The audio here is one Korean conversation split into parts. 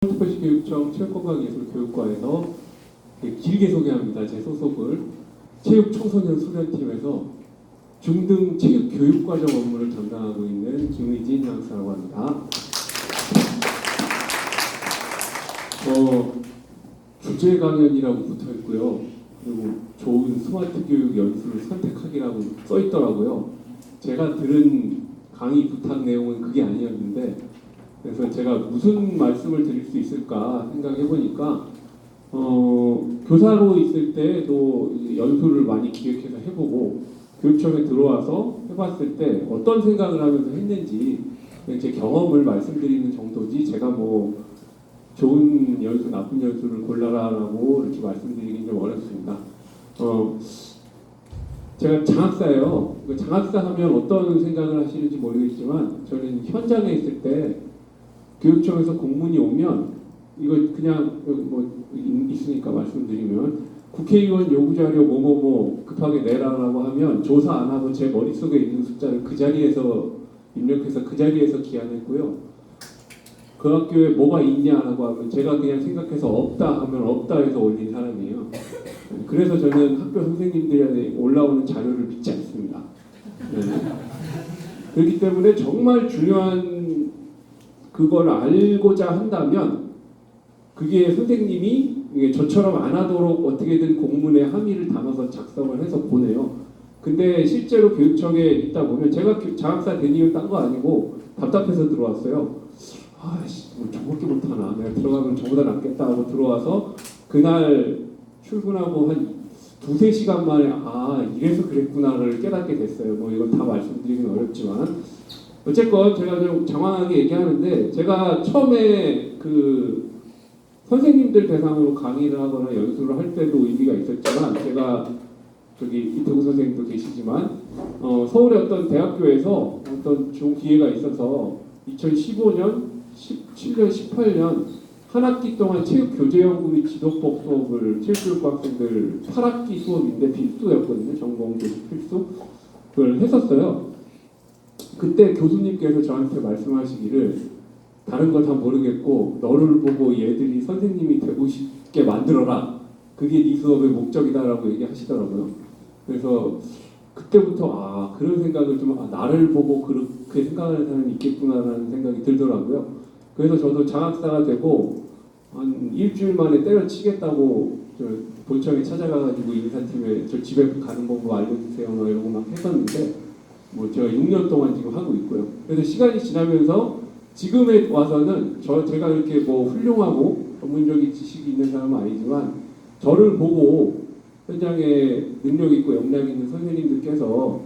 특별시교육청 체육건강예술교육과에서 길게 소개합니다. 제 소속을 체육청소년수련팀에서 중등 체육교육과정 업무를 담당하고 있는 김의진 향사라고 합니다. 주제 강연이라고 붙어 있고요. 그리고 좋은 스마트 교육 연수를 선택하기라고 써 있더라고요. 제가 들은 강의 부탁 내용은 그게 아니었는데, 그래서 제가 무슨 말씀을 드릴 수 있을까 생각해 보니까 교사로 있을 때도 연수를 많이 기획해서 해보고 교육청에 들어와서 해봤을 때 어떤 생각을 하면서 했는지 제 경험을 말씀드리는 정도지, 제가 뭐 좋은 연수, 나쁜 연수를 골라라라고 이렇게 말씀드리긴 좀 어렵습니다. 제가 장학사예요. 장학사 하면 어떤 생각을 하시는지 모르겠지만, 저는 현장에 있을 때 교육청에서 공문이 오면 이거 그냥 뭐 있으니까 말씀드리면, 국회의원 요구자료 뭐뭐뭐 급하게 내라라고 하면 조사 안 하고 제 머릿속에 있는 숫자를 그 자리에서 입력해서 그 자리에서 기한했고요. 그 학교에 뭐가 있냐라고 하면 제가 그냥 생각해서 없다 하면 없다 해서 올린 사람이에요. 그래서 저는 학교 선생님들이 올라오는 자료를 믿지 않습니다. 네. 그렇기 때문에 정말 중요한 그걸 알고자 한다면 그게 선생님이 저처럼 안 하도록 어떻게든 공문에 함의를 담아서 작성을 해서 보내요. 근데 실제로 교육청에 있다 보면, 제가 장학사 된 이유 딴 거 아니고 답답해서 들어왔어요. 아이씨, 뭐 저밖에 못하나, 내가 들어가면 저보다 낫겠다 하고 들어와서 그날 출근하고 한 두세 시간 만에 이래서 그랬구나를 깨닫게 됐어요. 뭐 이건 다 말씀드리긴 어렵지만, 어쨌건 제가 좀 장황하게 얘기하는데, 제가 처음에 그 선생님들 대상으로 강의를 하거나 연수를 할 때도 의미가 있었지만, 제가 저기 이태구 선생님도 계시지만 서울의 어떤 대학교에서 어떤 좋은 기회가 있어서 2015년, 17년, 18년 한 학기 동안 체육교재연구 및 지도법 수업을 체육교육과 학생들 8학기 수업인데 필수였거든요. 전공 교수 필수. 그걸 했었어요. 그때 교수님께서 저한테 말씀하시기를, 다른 거 다 모르겠고 너를 보고 얘들이 선생님이 되고 싶게 만들어라. 그게 네 수업의 목적이다라고 얘기하시더라고요. 그래서 그때부터 그런 생각을 좀, 나를 보고 그렇게 생각하는 사람이 있겠구나라는 생각이 들더라고요. 그래서 저도 장학사가 되고 한 일주일 만에 때려치겠다고 저 본청에 찾아가가지고 인사팀에 저 집에 가는 방법 알려주세요 이러고 막 했었는데, 뭐 제가 6년 동안 지금 하고 있고요. 그래서 시간이 지나면서 지금에 와서는 제가 이렇게 뭐 훌륭하고 전문적인 지식이 있는 사람은 아니지만, 저를 보고 현장에 능력 있고 역량 있는 선생님들께서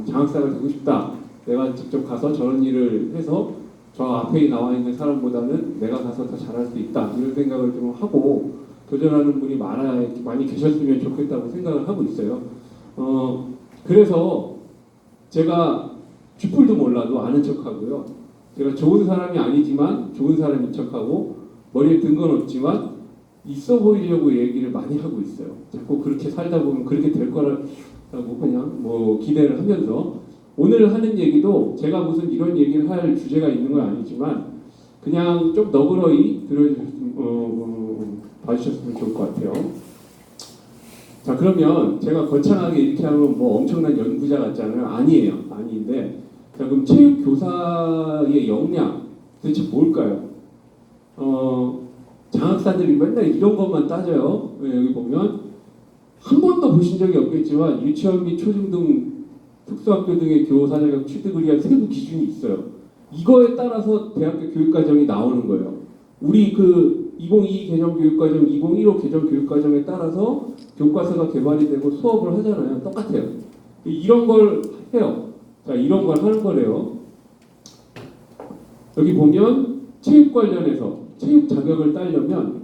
장학사가 되고 싶다, 내가 직접 가서 저런 일을 해서 저 앞에 나와 있는 사람보다는 내가 가서 더 잘할 수 있다, 이런 생각을 좀 하고 도전하는 분이 많이 계셨으면 좋겠다고 생각을 하고 있어요. 그래서 제가 쥐뿔도 몰라도 아는 척하고요. 제가 좋은 사람이 아니지만 좋은 사람인 척하고, 머리에 든 건 없지만 있어 보이려고 얘기를 많이 하고 있어요. 자꾸 그렇게 살다 보면 그렇게 될 거라고 그냥 뭐 기대를 하면서, 오늘 하는 얘기도 제가 무슨 이런 얘기를 할 주제가 있는 건 아니지만 그냥 좀 너그러이 봐주셨으면 좋을 것 같아요. 자, 그러면 제가 거창하게 이렇게 하면 뭐 엄청난 연구자 같잖아요. 아닌데, 자, 그럼 체육 교사의 역량 도대체 뭘까요? 장학사들이 맨날 이런 것만 따져요. 여기 보면 한 번도 보신 적이 없겠지만 유치원 및 초중등 특수학교 등의 교사 자격 취득을 위한 세부 기준이 있어요. 이거에 따라서 대학교 교육과정이 나오는 거예요. 우리 그 2022 개정 교육과정, 2015 개정 교육과정에 따라서 교과서가 개발이 되고 수업을 하잖아요. 똑같아요. 이런 걸 해요. 자, 이런 걸 하는 거래요. 여기 보면 체육 관련해서 체육 자격을 따려면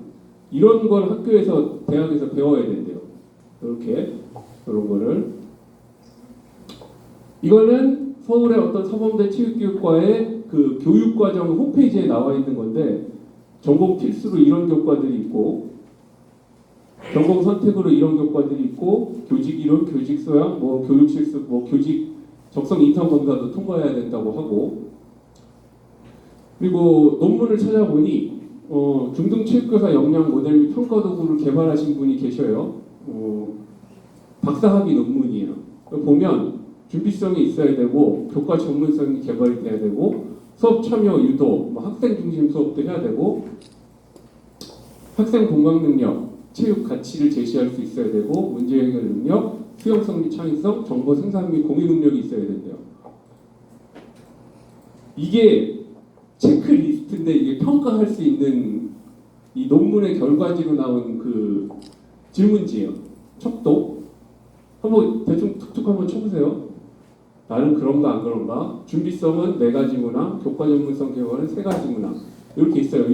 이런 걸 학교에서, 대학에서 배워야 된대요. 이렇게, 이런 거를. 이거는 서울의 어떤 서범대 체육교육과의 그 교육과정 홈페이지에 나와 있는 건데, 전공 필수로 이런 교과들이 있고, 전공 선택으로 이런 교과들이 있고, 교직 이론, 교직 소양, 뭐 교육 실습, 뭐 교직 적성 인턴 검사도 통과해야 된다고 하고, 그리고 논문을 찾아보니 중등체육교사 역량 모델 및 평가 도구를 개발하신 분이 계셔요. 박사학위 논문이에요. 보면 준비성이 있어야 되고 교과 전문성이 개발이 돼야 되고 수업 참여 유도, 학생 중심 수업도 해야 되고 학생 공감 능력, 체육 가치를 제시할 수 있어야 되고 문제 해결 능력, 수용성 및 창의성, 정보 생산 및 공유 능력이 있어야 된대요. 이게 체크리스트인데 이게 평가할 수 있는 이 논문의 결과지로 나온 그 질문지예요. 척도. 한번 대충 툭툭 한번 쳐보세요. 나는 그런가 안 그런가? 준비성은 4가지 문항, 교과 전문성 개발은 3가지 문항. 이렇게 있어요.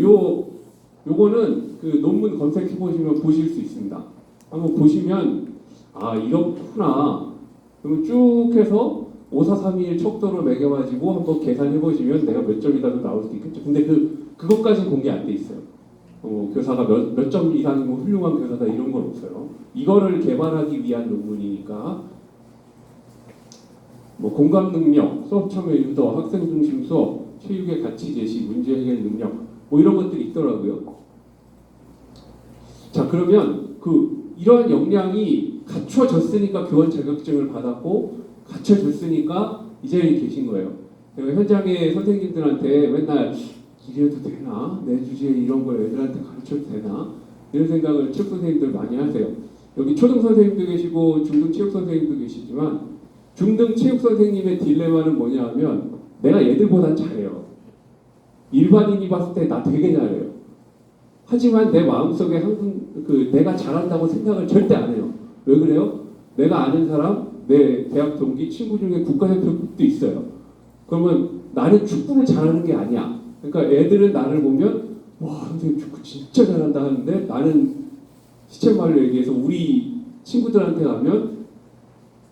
요거는 그 논문 검색해 보시면 보실 수 있습니다. 한번 보시면 아 이렇구나. 그러면 쭉 해서 5, 4, 3, 2, 1 척도로 매겨가지고 한번 계산해 보시면 내가 몇 점이라도 나올 수도 있겠죠. 근데 그것까지는 공개 안 돼 있어요. 교사가 몇 점 이상이고 훌륭한 교사다 이런 건 없어요. 이거를 개발하기 위한 논문이니까 공감 능력, 수업 참여 유도, 학생 중심 수업, 체육의 가치 제시, 문제 해결 능력 이런 것들이 있더라고요. 자 그러면 이러한 역량이 갖춰졌으니까 교원 자격증을 받았고 갖춰졌으니까 이 자리에 계신 거예요. 현장의 선생님들한테 맨날 이래도 되나? 내 주제에 이런 걸 애들한테 가르쳐도 되나? 이런 생각을 체육 선생님들 많이 하세요. 여기 초등 선생님도 계시고 중등 체육 선생님도 계시지만 중등 체육 선생님의 딜레마는 뭐냐 하면 내가 얘들보단 잘해요. 일반인이 봤을 때 나 되게 잘해요. 하지만 내 마음속에 항상 내가 잘한다고 생각을 절대 안 해요. 왜 그래요? 내가 아는 사람, 내 대학 동기 친구 중에 국가대표도 있어요. 그러면 나는 축구를 잘하는 게 아니야. 그러니까 애들은 나를 보면 와 선생님 축구 진짜 잘한다 하는데 나는 시체말로 얘기해서 우리 친구들한테 가면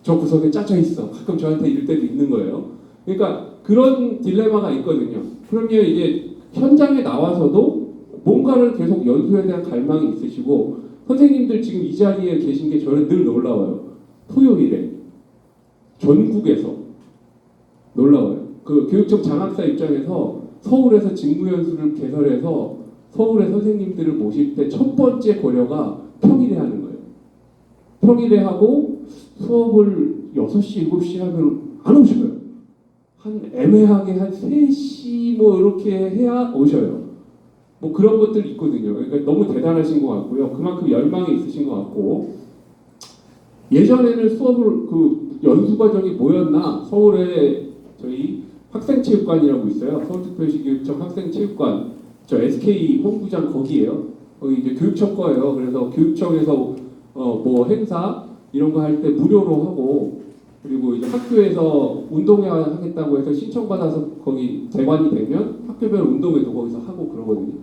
저 구석에 짜져 있어. 가끔 저한테 이럴 때도 있는 거예요. 그러니까 그런 딜레마가 있거든요. 그러면 이제 현장에 나와서도 뭔가를 계속 연수에 대한 갈망이 있으시고 선생님들 지금 이 자리에 계신 게 저는 늘 놀라워요. 토요일에 전국에서 놀라워요. 그 교육청 장학사 입장에서 서울에서 직무연수를 개설해서 서울의 선생님들을 모실 때 첫 번째 고려가 평일에 하는 거예요. 평일에 하고 수업을 6시, 7시 하면 안 오셔요. 애매하게 한 3시 이렇게 해야 오셔요. 그런 것들이 있거든요. 그러니까 너무 대단하신 것 같고요. 그만큼 열망이 있으신 것 같고 예전에는 수업을 연수 과정이 뭐였나? 서울에 저희 학생체육관이라고 있어요. 서울특별시 교육청 학생체육관. 저 SK 본부장 거기에요. 거기 이제 교육청 거예요. 그래서 교육청에서 행사 이런 거 할 때 무료로 하고 그리고 이제 학교에서 운동회 하겠다고 해서 신청받아서 거기 대관이 되면 학교별 운동회도 거기서 하고 그러거든요.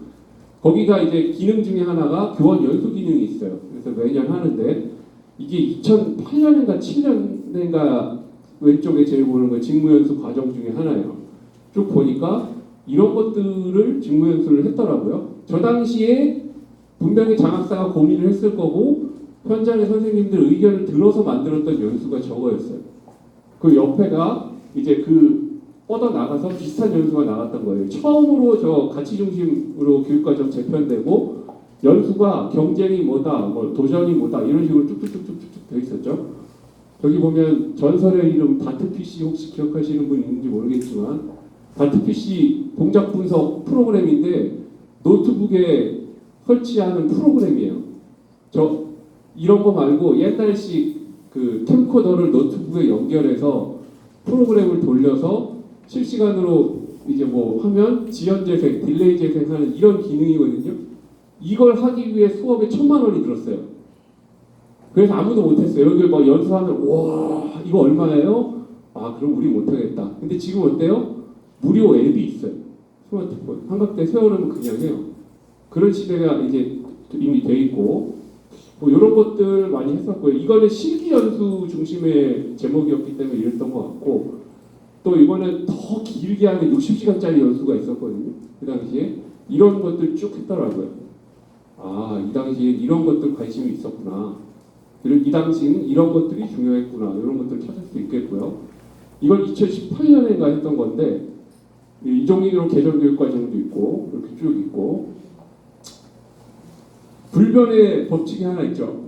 거기가 이제 기능 중에 하나가 교원 연수 기능이 있어요. 그래서 매년 하는데 이게 2008년인가 7년인가 왼쪽에 제일 보는 거 직무연수 과정 중에 하나예요. 쭉 보니까 이런 것들을 직무연수를 했더라고요. 저 당시에 분명히 장학사가 고민을 했을 거고 현장의 선생님들 의견을 들어서 만들었던 연수가 저거였어요. 그 옆에가 이제 뻗어 나가서 비슷한 연수가 나갔던 거예요. 처음으로 저 가치 중심으로 교육과정 재편되고 연수가 경쟁이 뭐다, 도전이 뭐다 이런 식으로 쭉쭉쭉쭉쭉 되어 있었죠. 여기 보면 전설의 이름 다트PC 혹시 기억하시는 분 있는지 모르겠지만 다트PC 동작 분석 프로그램인데 노트북에 설치하는 프로그램이에요. 이런 거 말고 옛날식 캠코더를 노트북에 연결해서 프로그램을 돌려서 실시간으로 이제 하면 지연 재생, 딜레이 재생하는 이런 기능이거든요. 이걸 하기 위해 수업에 1,000만 원이 들었어요. 그래서 아무도 못했어요. 여기 연수하면 와 이거 얼마예요? 아 그럼 우리 못하겠다. 근데 지금 어때요? 무료 앱이 있어요. 스마트폰 삼각대 세워놓으면 그냥 해요. 그런 시대가 이제 이미 돼 있고 이런 것들 많이 했었고요. 이거는 실기 연수 중심의 제목이었기 때문에 이랬던 것 같고 또 이거는 더 길게 하는 60시간짜리 연수가 있었거든요. 그 당시에 이런 것들 쭉 했더라고요. 아, 이 당시에 이런 것들 관심이 있었구나. 그리고 이 당시에는 이런 것들이 중요했구나. 이런 것들 찾을 수 있겠고요. 이걸 2018년인가 했던 건데 이종익으로 개정교육과정도 있고 이렇게 쭉 있고 불변의 법칙이 하나 있죠.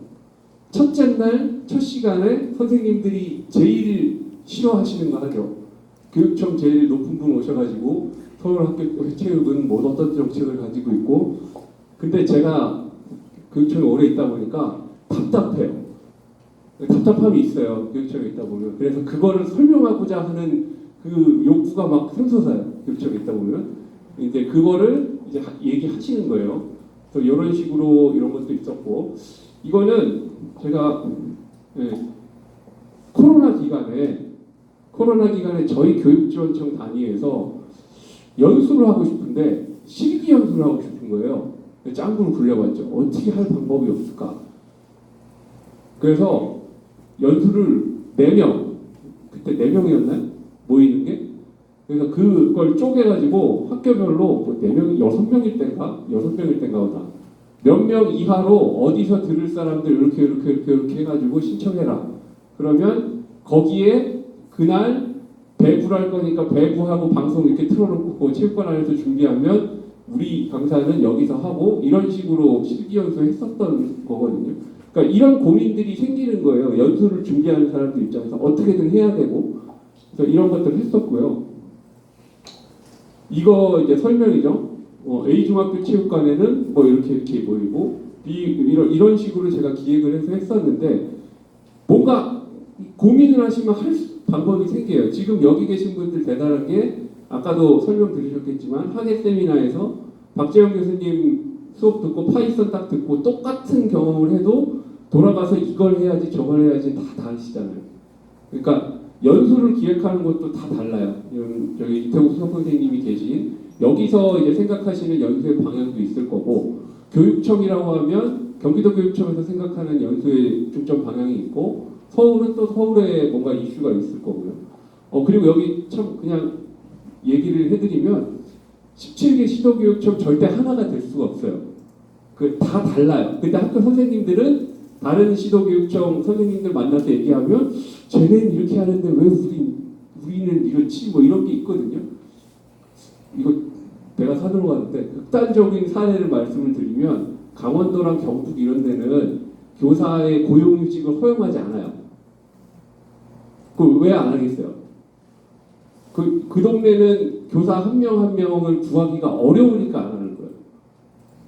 첫째 날, 첫 시간에 선생님들이 제일 싫어하시는 거 하죠. 교육청 제일 높은 분 오셔가지고 서울학교체육은 뭐 어떤 정책을 가지고 있고, 근데 제가 교육청에 오래 있다 보니까 답답해요. 답답함이 있어요. 교육청에 있다 보면. 그래서 그거를 설명하고자 하는 그 욕구가 막 샘솟아요. 교육청에 있다 보면. 이제 그거를 이제 얘기하시는 거예요. 그래서 이런 식으로 이런 것도 있었고, 이거는 제가 코로나 기간에 저희 교육지원청 단위에서 연수를 하고 싶은데 실기 연수를 하고 싶은 거예요. 짱구를 굴려봤죠. 어떻게 할 방법이 없을까? 그래서 연수를 4명, 그때 4명이었나요? 모이는 게? 그래서 그걸 쪼개가지고 학교별로 뭐 4명, 6명일 땐가? 6명일 땐가 보다. 몇 명 이하로 어디서 들을 사람들 이렇게 해가지고 신청해라. 그러면 거기에 그날 배부를 할 거니까 배부하고 방송 이렇게 틀어놓고 체육관 안에서 준비하면 우리 강사는 여기서 하고 이런 식으로 실기연수 했었던 거거든요. 그러니까 이런 고민들이 생기는 거예요. 연수를 준비하는 사람들 입장에서 어떻게든 해야 되고. 그래서 이런 것들을 했었고요. 이거 이제 설명이죠. A 중학교 체육관에는 뭐 이렇게 모이고 이런 식으로 제가 기획을 해서 했었는데 뭔가 고민을 하시면 할 방법이 생겨요. 지금 여기 계신 분들 대단한 게 아까도 설명드리셨겠지만 학예 세미나에서 박재영 교수님 수업 듣고 파이썬 딱 듣고 똑같은 경험을 해도 돌아가서 이걸 해야지 저걸 해야지 다 다르시잖아요. 그러니까 연수를 기획하는 것도 다 달라요. 저기 이태국 수석 선생님이 계신 여기서 이제 생각하시는 연수의 방향도 있을 거고, 교육청이라고 하면 경기도 교육청에서 생각하는 연수의 중점 방향이 있고, 서울은 또 서울에 뭔가 이슈가 있을 거고요. 그리고 여기 참 그냥 얘기를 해드리면 17개 시도교육청 절대 하나가 될 수가 없어요. 그 다 달라요. 근데 학교 선생님들은 다른 시도교육청 선생님들 만나서 얘기하면 쟤네는 이렇게 하는데 왜 우리는 이렇지? 뭐 이런 게 있거든요. 이거 내가 산으로 가는데 극단적인 사례를 말씀을 드리면 강원도랑 경북 이런 데는 교사의 고용휴직을 허용하지 않아요. 그 왜 안 하겠어요? 그 동네는 교사 한 명 한 명을 구하기가 어려우니까 안 하는 거예요.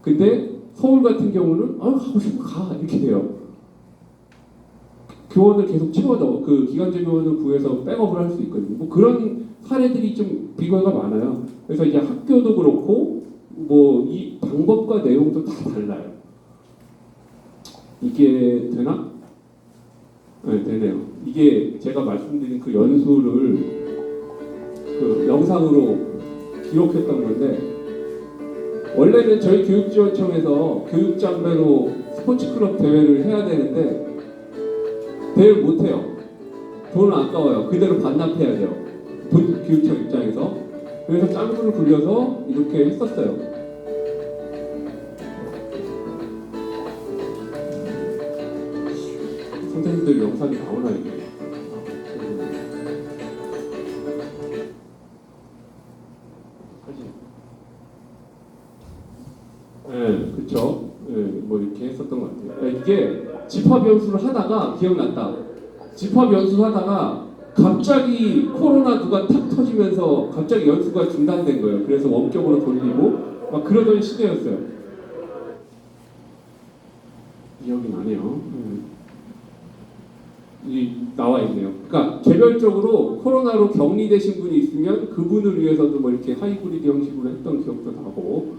근데 서울 같은 경우는 가고 싶으면 가 이렇게 돼요. 교원을 계속 채워넣어 그 기간제 교원을 구해서 백업을 할 수 있거든요. 뭐 그런 사례들이 좀 비교가 많아요. 그래서 이제 학교도 그렇고 뭐 이 방법과 내용도 다 달라요. 이게 되나? 네, 되네요. 이게 제가 말씀드린 그 연수를 그 영상으로 기록했던 건데, 원래는 저희 교육지원청에서 교육장배로 스포츠클럽 대회를 해야 되는데 대회를 못해요. 돈은 아까워요. 그대로 반납해야 돼요. 교육청 입장에서. 그래서 짱구를 굴려서 이렇게 했었어요. 선생님들 영상이 나오나 이게? 네, 그렇죠. 네, 뭐 이렇게 했었던 것 같아요. 이게 집합 연수를 하다가 기억났다. 집합 연수 하다가 갑자기 코로나 누가 탁 터지면서 갑자기 연수가 중단된 거예요. 그래서 원격으로 돌리고 막 그러던 시대였어요. 기억이 나네요. 이 나와 있네요. 그러니까 개별적으로 코로나로 격리되신 분이 있으면 그분을 위해서도 뭐 이렇게 하이브리드 형식으로 했던 기억도 나고,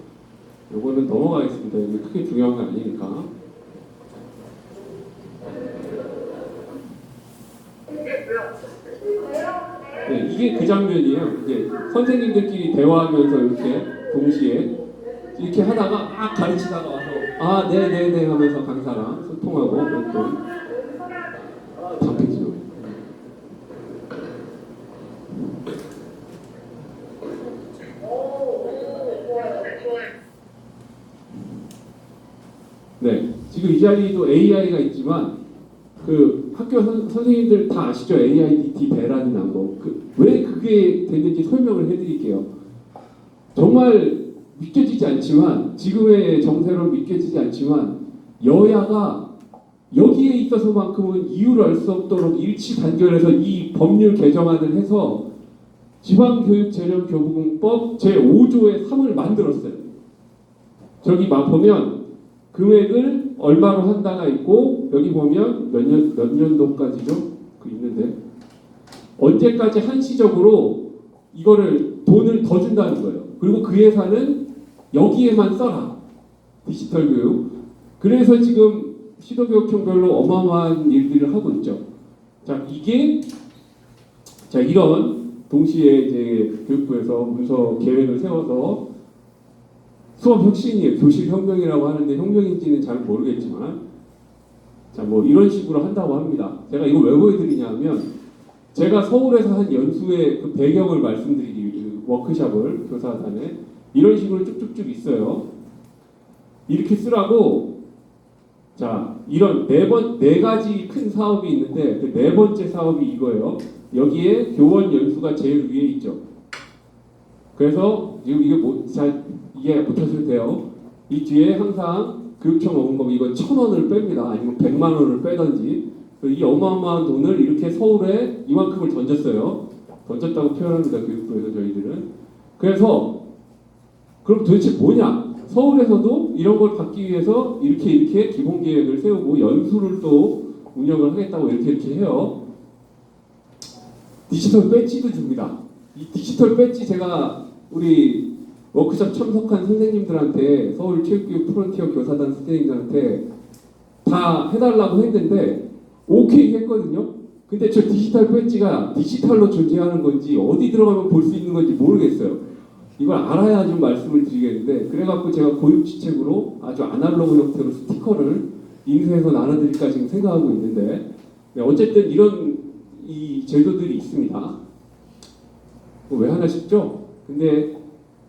요거는 넘어가겠습니다. 이게 크게 중요한 거 아니니까. 네, 이게 그 장면이에요. 이제 선생님들끼리 대화하면서 이렇게 동시에 이렇게 하다가 막 가르치다가 와서 네네네 하면서 강사랑 소통하고 그랬던 장패지요. 네, 지금 이 자리도 AI가 있지만 그 학교 선생님들 다 아시죠? AIDT 대란이 난 거. 왜 그게 됐는지 설명을 해드릴게요. 정말 믿겨지지 않지만, 지금의 정세로 믿겨지지 않지만 여야가 여기에 있어서만큼은 이유를 알 수 없도록 일치 단결해서 이 법률 개정안을 해서 지방교육재정교부금법 제5조의 3을 만들었어요. 저기 막 보면 금액을 얼마로 한다가 있고 여기 보면 몇 년도까지죠? 그 있는데 언제까지 한시적으로 이거를 돈을 더 준다는 거예요. 그리고 그 예산은 여기에만 써라. 디지털 교육. 그래서 지금 시도교육청별로 어마어마한 일들을 하고 있죠. 자, 이게 자 이런 동시에 이제 교육부에서 문서 계획을 세워서 수업 혁신이에요. 교실 혁명이라고 하는데 혁명인지는 잘 모르겠지만 자 뭐 이런 식으로 한다고 합니다. 제가 이거 왜 보여드리냐면 제가 서울에서 한 연수의 그 배경을 말씀드리기 위해 워크숍을 교사단에 이런 식으로 쭉쭉쭉 있어요. 이렇게 쓰라고 자 이런 네 가지 큰 사업이 있는데 그 네 번째 사업이 이거예요. 여기에 교원 연수가 제일 위에 있죠. 그래서 지금 이게 잘 이해 못하셔도 돼요. 이 뒤에 항상 교육청 어음법 이거 1,000원을 뺍니다. 아니면 100만 원을 빼든지 이 어마어마한 돈을 이렇게 서울에 이만큼을 던졌어요. 던졌다고 표현합니다. 교육부에서 저희들은. 그래서 그럼 도대체 뭐냐? 서울에서도 이런 걸 받기 위해서 이렇게 기본 계획을 세우고 연수를 또 운영을 하겠다고 이렇게 해요. 디지털 배지도 줍니다. 이 디지털 배지 제가 우리 워크숍 참석한 선생님들한테 서울 체육교육 프론티어 교사단 선생님들한테 다 해달라고 했는데 오케이 했거든요. 근데 저 디지털 배지가 디지털로 존재하는 건지 어디 들어가면 볼 수 있는 건지 모르겠어요. 이걸 알아야 좀 말씀을 드리겠는데 그래갖고 제가 고육지책으로 아주 아날로그 형태로 스티커를 인쇄해서 나눠드릴까 지금 생각하고 있는데 네, 어쨌든 이런 이 제도들이 있습니다. 왜 하나 싶죠? 근데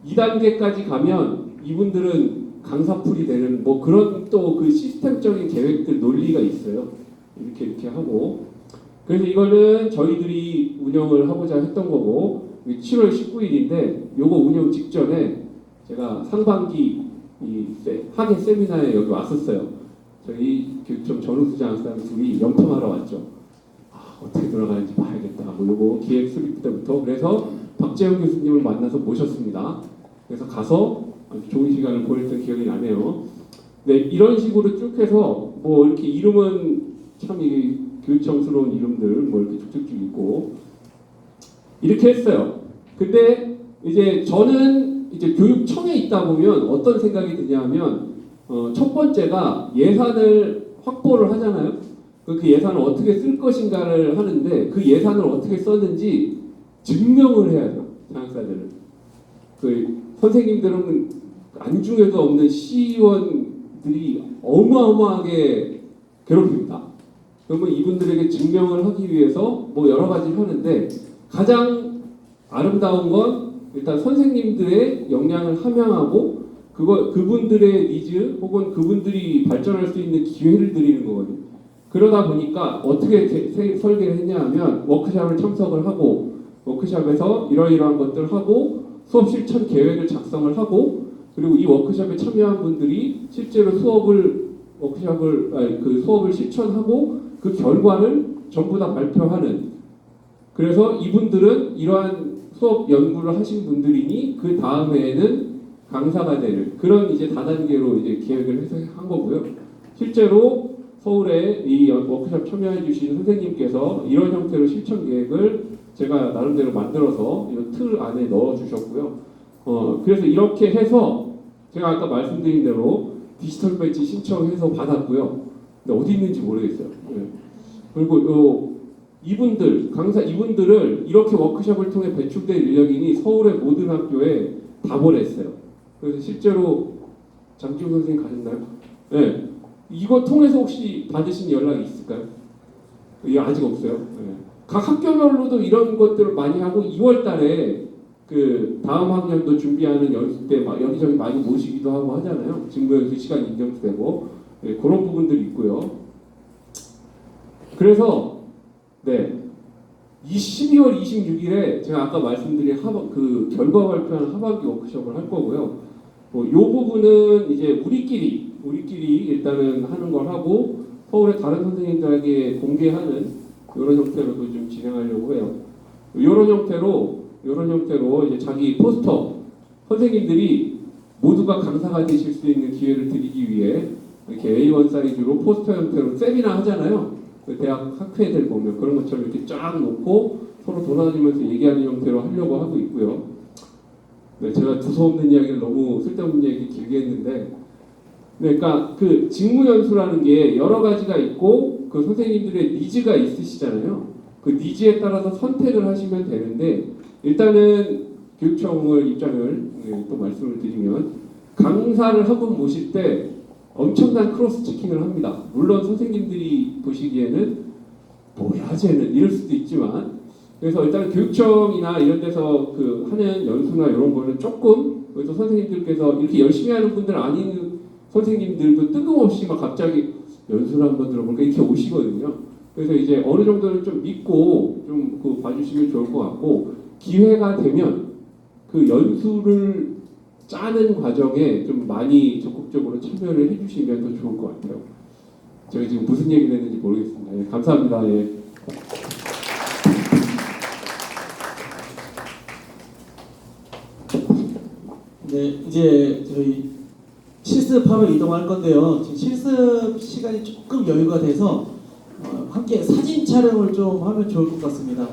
2단계까지 가면 이분들은 강사풀이 되는 뭐 그런 또 그 시스템적인 계획들 논리가 있어요. 이렇게 하고 그래서 이거는 저희들이 운영을 하고자 했던 거고 7월 19일인데 요거 운영 직전에 제가 상반기 이 학예 세미나에 여기 왔었어요. 저희 교육청 전우수장 학생 둘이 연평하러 왔죠. 어떻게 돌아가는지 봐야겠다 하고 요거 기획 수립 때부터 그래서 박재영 교수님을 만나서 모셨습니다. 그래서 가서 아주 좋은 시간을 보냈던 기억이 나네요. 네, 이런 식으로 쭉 해서 뭐 이렇게 이름은 참 이 교육청스러운 이름들 뭐 이렇게 쭉쭉쭉 있고 이렇게 했어요. 근데 이제 저는 이제 교육청에 있다 보면 어떤 생각이 드냐면 첫 번째가 예산을 확보를 하잖아요. 그 예산을 어떻게 쓸 것인가를 하는데 그 예산을 어떻게 썼는지 증명을 해야 돼요. 장학사들은. 그 선생님들은 안중에도 없는 시의원들이 어마어마하게 괴롭힙니다. 그러면 이분들에게 증명을 하기 위해서 뭐 여러 가지를 하는데 가장 아름다운 건 일단 선생님들의 역량을 함양하고 그분들의 니즈 혹은 그분들이 발전할 수 있는 기회를 드리는 거거든요. 그러다 보니까 어떻게 설계를 했냐 하면 워크숍을 참석을 하고 워크숍에서 이러이러한 것들을 하고 수업 실천 계획을 작성을 하고 그리고 이 워크숍에 참여한 분들이 실제로 수업을 실천하고 그 결과를 전부 다 발표하는 그래서 이분들은 이러한 수업 연구를 하신 분들이니 그 다음에는 강사가 되는 그런 이제 다단계로 이제 계획을 해서 한 거고요. 실제로 서울에 이 워크숍 참여해 주신 선생님께서 이런 형태로 실천 계획을 제가 나름대로 만들어서 이 틀 안에 넣어 주셨고요. 그래서 이렇게 해서 제가 아까 말씀드린 대로 디지털 배지 신청해서 받았고요. 근데 어디 있는지 모르겠어요. 네. 그리고 이분들을 이렇게 워크숍을 통해 배출된 인력이니 서울의 모든 학교에 다 보냈어요. 그래서 실제로 장지훈 선생님 가셨나요? 네. 이거 통해서 혹시 받으신 연락이 있을까요? 이거 아직 없어요. 네. 각 학교별로도 이런 것들을 많이 하고 2월 달에 그 다음 학년도 준비하는 연수 때 막 여기저기 많이 모시기도 하고 하잖아요. 증거연수 시간 인정되고 네, 그런 부분들이 있고요. 그래서 네. 12월 26일에 제가 아까 말씀드린 그 결과 발표하는 하반기 워크숍을 할 거고요. 요 부분은 이제 우리끼리 일단은 하는 걸 하고 서울의 다른 선생님들에게 공개하는 이런 형태로도 좀 진행하려고 해요. 이런 형태로 이제 자기 포스터 선생님들이 모두가 강사가 되실 수 있는 기회를 드리기 위해 이렇게 A1 사이즈로 포스터 형태로 세미나 하잖아요. 그 대학 학회들 보면 그런 것처럼 이렇게 쫙 놓고 서로 돌아다니면서 얘기하는 형태로 하려고 하고 있고요. 네, 제가 두서없는 이야기를 너무 쓸데없는 얘기 길게 했는데, 네, 그러니까 그 직무연수라는 게 여러 가지가 있고 그 선생님들의 니즈가 있으시잖아요. 그 니즈에 따라서 선택을 하시면 되는데 일단은 교육청을 입장을 또 말씀을 드리면 강사를 한 분 모실 때 엄청난 크로스 체킹을 합니다. 물론 선생님들이 보시기에는 뭐야 쟤는 이럴 수도 있지만 그래서 일단 교육청이나 이런 데서 그 하는 연수나 이런 거는 조금 그래서 선생님들께서 이렇게 열심히 하는 분들 아닌 선생님들도 뜬금없이 막 갑자기 연수를 한번 들어볼까 이렇게 오시거든요. 그래서 이제 어느 정도는 좀 믿고 좀 그 봐주시면 좋을 것 같고 기회가 되면 그 연수를 짜는 과정에 좀 많이 적극적으로 참여를 해주시면 더 좋을 것 같아요. 제가 지금 무슨 얘기를 했는지 모르겠습니다. 예, 감사합니다. 예. 네, 이제 저희 실습하러 이동할 건데요. 지금 실습 시간이 조금 여유가 돼서 함께 사진 촬영을 좀 하면 좋을 것 같습니다.